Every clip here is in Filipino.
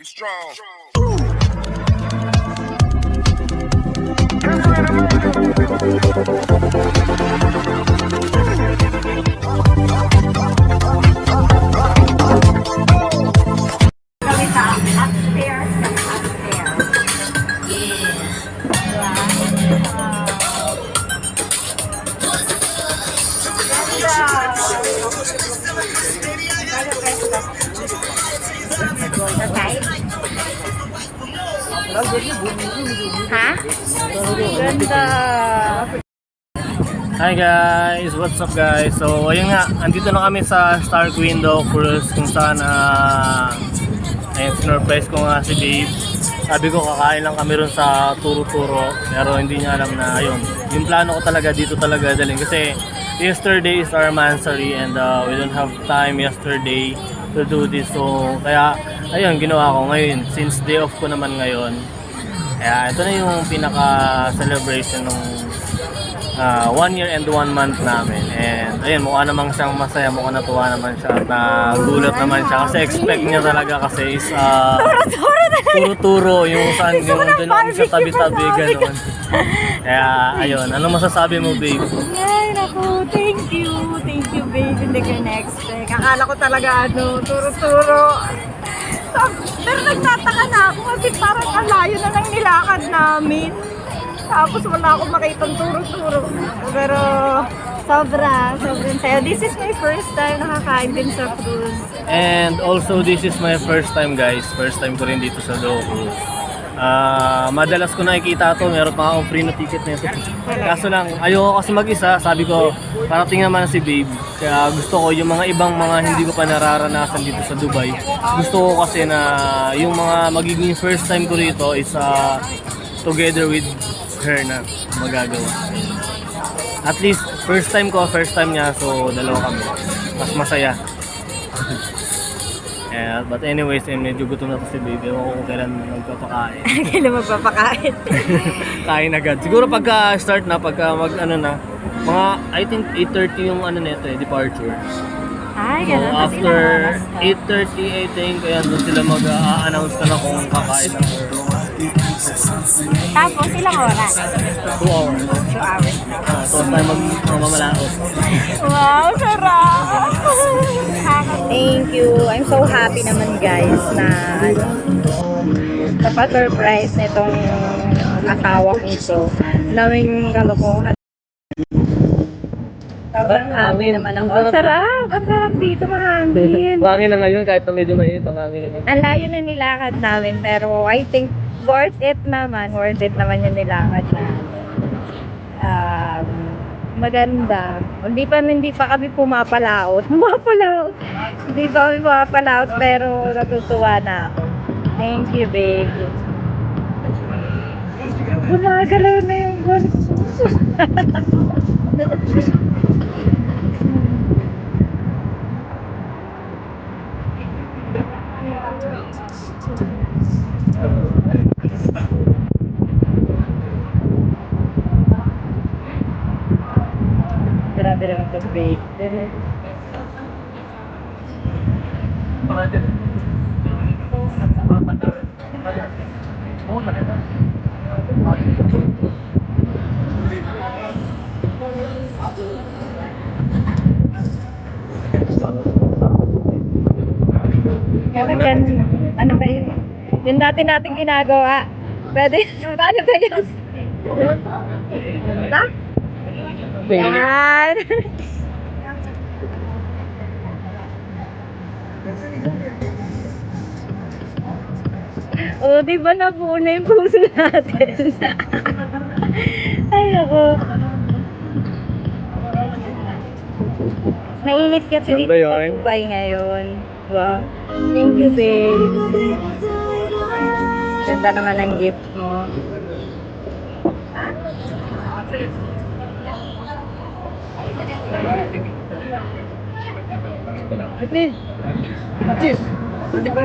Be strong. Kami sa upstairs ng upstairs. Ha? Ganda. Hi guys! What's up guys? So ayun nga, andito na kami sa Stark Window Cruise kung saan ayun, sinurprise ko nga si Dave. Sabi ko kakain lang kami ron sa Turo-Turo pero hindi niya alam na ayun. Yung plano ko talaga dito talaga dalhin kasi yesterday is our mansary and we don't have time yesterday to do this. So kaya ayun, ginawa ko ngayon since day off ko naman ngayon. Kaya ito na yung pinaka celebration ng 1 year and 1 month namin. And ayun, mukha namang siyang masaya, mukha natuwa naman siya at nagulat naman siya kasi expect niya talaga kasi is turo-turo yung saan yung doon siya tabi-tabi gano'n. Kaya ayun, ano masasabi mo babe? Ay, naku, thank you babe, hindi ko na-expect. Akala ko talaga turo-turo. Pero nagtataka na ako kasi parang ang layo na ng nilakad namin. Tapos wala akong makitang turo-turo. Pero sobrang saya. This is my first time nakakain din sa cruise. And also this is my first time guys. First time ko rin dito sa Doho Cruise. Madalas ko nakikita to, meron pa akong free na ticket nito. Kaso lang, ayoko kasi mag-isa. Sabi ko, parating naman si babe. Kaya gusto ko yung mga ibang mga hindi ko pa nararanasan dito sa Dubai. Gusto ko kasi na yung mga magiging first time ko rito is together with her na magagawa. At least first time ko, first time niya, so dalawa kami. Mas masaya. Yeah, but anyways, medyo gutom na to si baby. Ewan ko kung kailan magpapakain. Kailan magpapakain? Kain agad. Siguro pagka start na, pagka mag ano na, mga I think 8:30 yung ano nito departure. Ay, So gano'n. after 8:30 I think, kaya doon sila mag-a-announce na kung kakain na or Tapos, ilang oras? 2 hours. 2 hours na. So tayo mamamalaot. Wow, sarap! Thank you. I'm so happy naman guys na napasurprise nitong asawa ko ito. Naming kalokohan. Sobrang happy naman ako. Ang sarap! Ang sarap dito, mahangin. Bangin na ngayon kahit na medyo mainit ang hangin. Ang layo na nilakad namin pero I think worth it naman yung nilakad namin. Maganda. Hindi pa kami pumapalaot. Hindi pa kami pumapalaot pero natutuwa na ako. Thank you, babe. Gumagalaw na yung buwan ko. Grabe naman ito, babe. Ano ba yun? Yung dati nating ginagawa. Pwede? Paano ba yun? Ha? Yan! O, di ba nabuo na yung puso natin? Ay, ako. Nailit kasi dito sa Dubai ngayon. Wow. Thank you, babe. Ganda naman ang gift mo. Ate! Ate! Ate ba?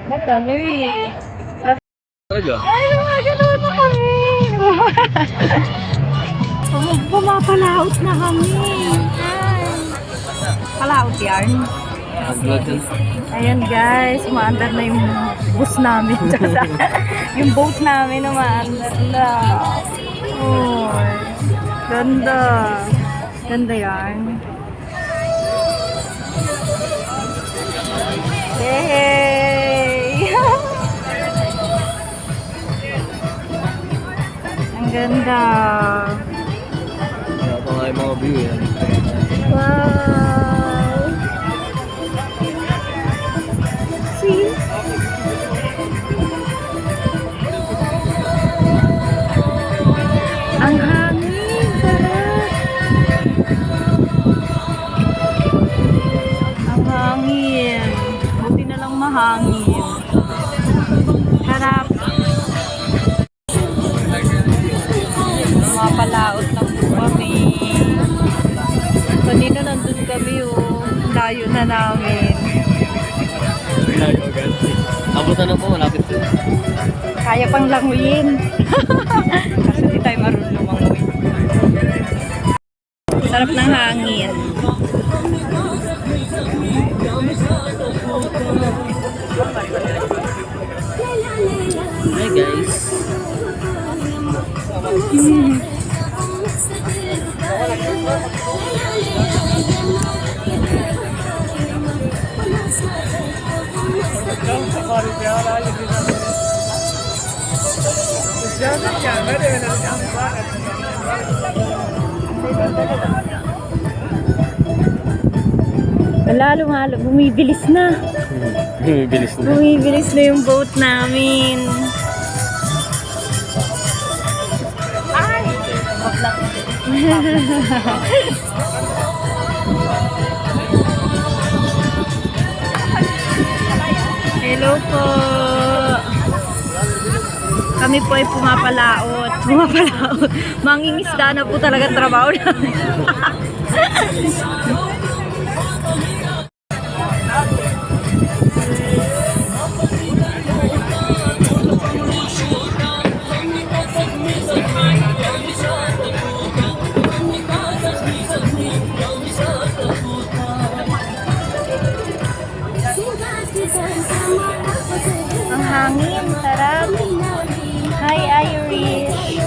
Madami. Talaga? Ay, gumagalaw na kami. Pumapalaot na kami. Ay. Palaot yarn. Vlog yun. Ayan guys, umaandar na yung bus namin. Yung boat namin umaandar na. Oh, ganda. Ganda yarn. Hey! Ang ganda. Kaya pa nga yung mga view yan. Wow! See? Ang hangin! Sarap! Ang hangin! Buti na lang mahangin. Sarap! Mapalaot na po kami. Kanina nandun kami layo na namin. Layo agad. Abutan na po, malapit po. Kaya pang languyin. Kasi di tayo marunong lumangoy. Sarap ng hangin. Hi guys. Lalo, bumibilis na. Bilis na. Bumibilis na yung boat namin. Ay! Wag lang. Hello po. Kami po ay pumapalaot. Mangingisda na po talaga trabaho namin. Ang hangin, sarap. Hi, Irish.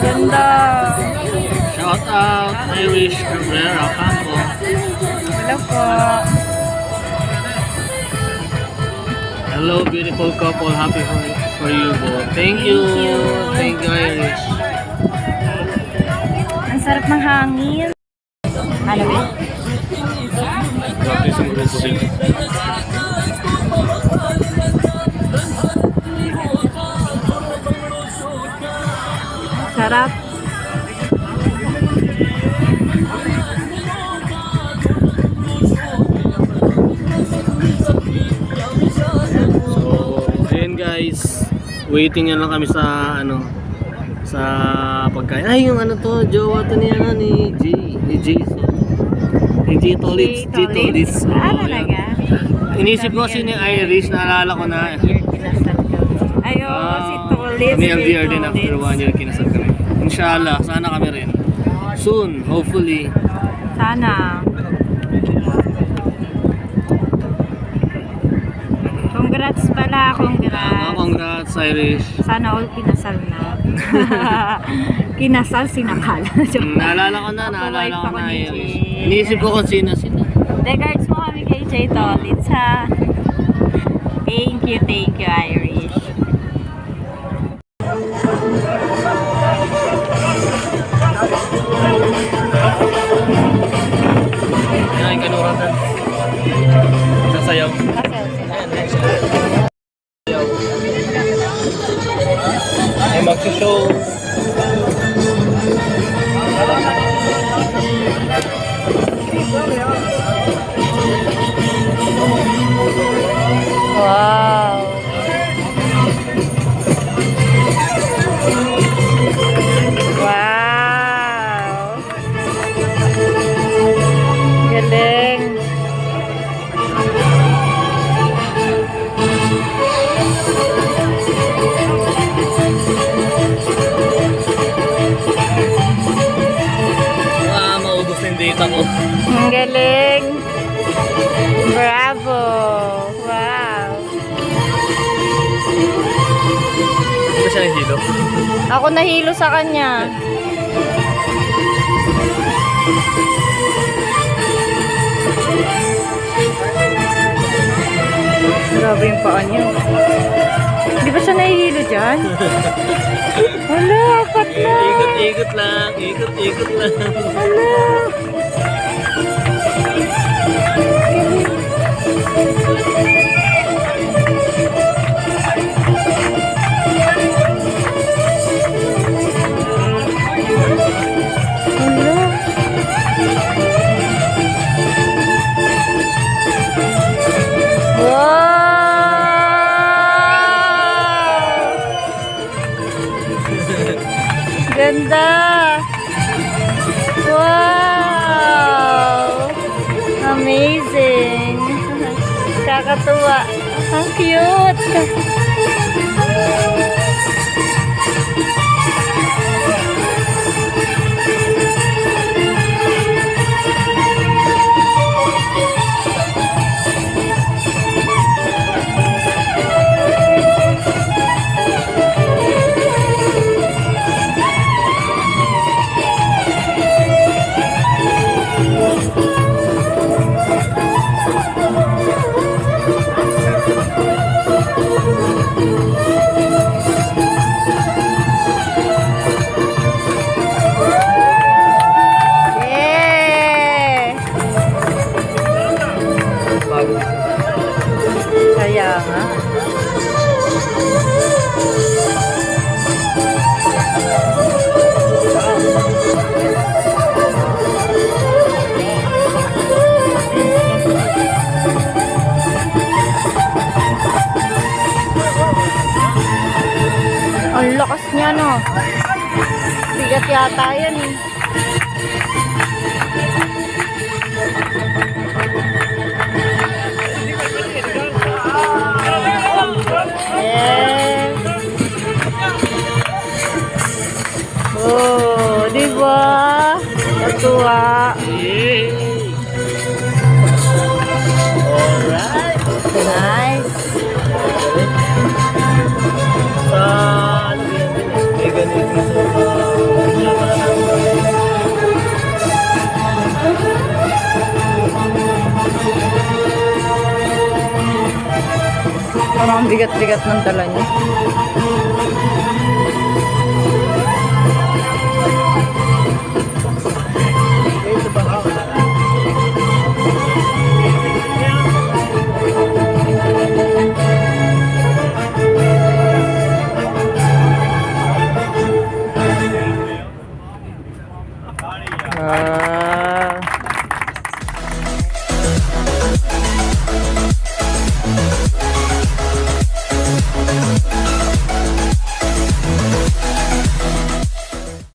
Ganda. Shout out Irish Cabrera Campo. Hello po. Hello beautiful couple, happy for you both. Thank you. Thank you Irish. Ang sarap ng hangin. Ano ba? Grabe siguro ito rin. Sarap. So, ayun guys. Waiting na lang kami sa sa pagkain. Ay, yung to, jowa to niya ni Jason. Ni G Tolits. Ah, talaga? Inisip ko si ni Irish, naalala ko na. Ayo, si Tolits. Kami LDR din after 1 year kinasal kami. Inshallah, sana kami rin. Soon, hopefully. Sana. Congrats pala, congrats. Congrats Irish. Sana all kinasal na. Kinasal, sinakal. Naalala ko na Irish. Iniisip ko kung sino sila. Regards mo kami kay J. Tolits, ha? Thank you, Irish. Yan, kanuratan. Sasayaw. Ay, mag-show. Wow. Wow. Galing. Maubos na yung data ko. Ang galing. Bravo. Wow. Hindi ba siya nahilo? Ako nahilo sa kanya. Grabe yung paa niya. Di ba siya nahihilo dyan? Wala, apat na. Ikot-ikot lang. Ikot-ikot lang. Wala. Ganda! Wow! Amazing! Kakatuwa! Ang cute! Kaya nga. Ang lakas niya, no? Bigat yata yan, eh. Yes. Oh, di ba? Natuwa. Alright. Nice. Sa ano yan? May ganito sa Parang bigat-bigat ng dala niya.